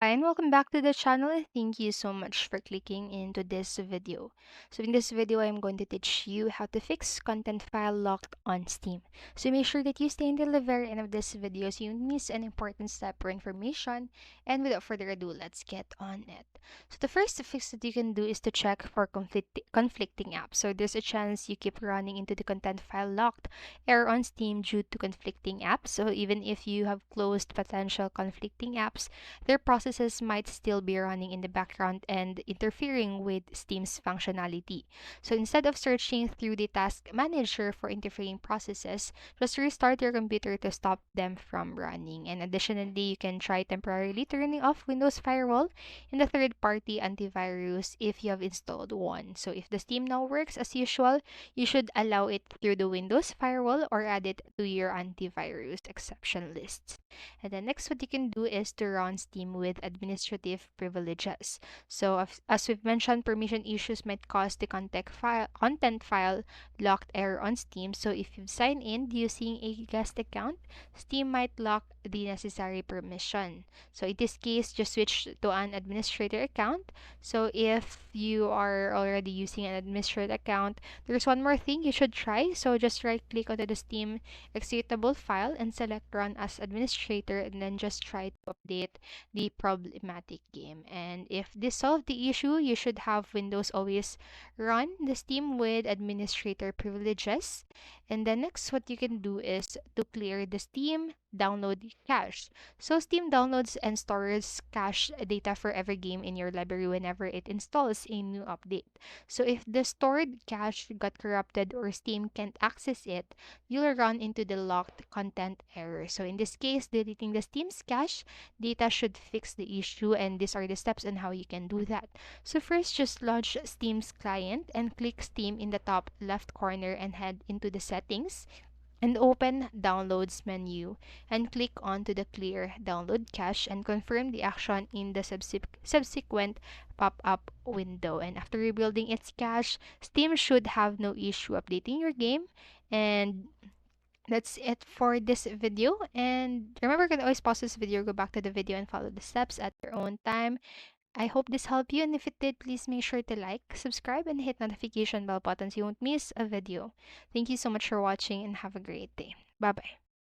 Hi, and welcome back to the channel. Thank you so much for clicking into this video. So in this video, I'm going to teach you how to fix content file locked on Steam. So make sure that you stay until the very end of this video so you don't miss an important step or information. And without further ado, let's get on it. So the first fix that you can do is to check for conflicting apps. So there's a chance you keep running into the content file locked error on Steam due to conflicting apps. So even if you have closed potential conflicting apps, their processes might still be running in the background and interfering with Steam's functionality. So instead of searching through the task manager for interfering processes, just restart your computer to stop them from running. And additionally, you can try temporarily turning off Windows Firewall and the third-party antivirus if you have installed one. So if the Steam now works as usual, you should allow it through the Windows Firewall or add it to your antivirus exception list. And then next, what you can do is to run Steam with administrative privileges. So as we've mentioned, permission issues might cause the content file locked error on Steam. So if you've signed in using a guest account, Steam might lock the necessary permission. So in this case, just switch to an administrator account. So if you are already using an administrator account, there's one more thing you should try. So just right click onto the Steam executable file and select run as administrator, and then just try to update the problematic game. And if this solved the issue, you should have Windows always run the Steam with administrator privileges. And then next, what you can do is to clear the Steam download cache. So Steam downloads and stores cache data for every game in your library whenever it installs a new update. So if the stored cache got corrupted or Steam can't access it, you'll run into the locked content error. So in this case, deleting the Steam's cache data should fix the issue, and these are the steps on how you can do that. So first, just launch Steam's client and click Steam in the top left corner and head into the settings and open downloads menu and click on to the clear download cache and confirm the action in the subsequent pop-up window. And after rebuilding its cache, Steam should have no issue updating your game. And that's it for this video. And remember, you can always pause this video, go back to the video, and follow the steps at your own time. I hope this helped you, and if it did, please make sure to like, subscribe, and hit notification bell button so you won't miss a video. Thank you so much for watching, and have a great day. Bye bye.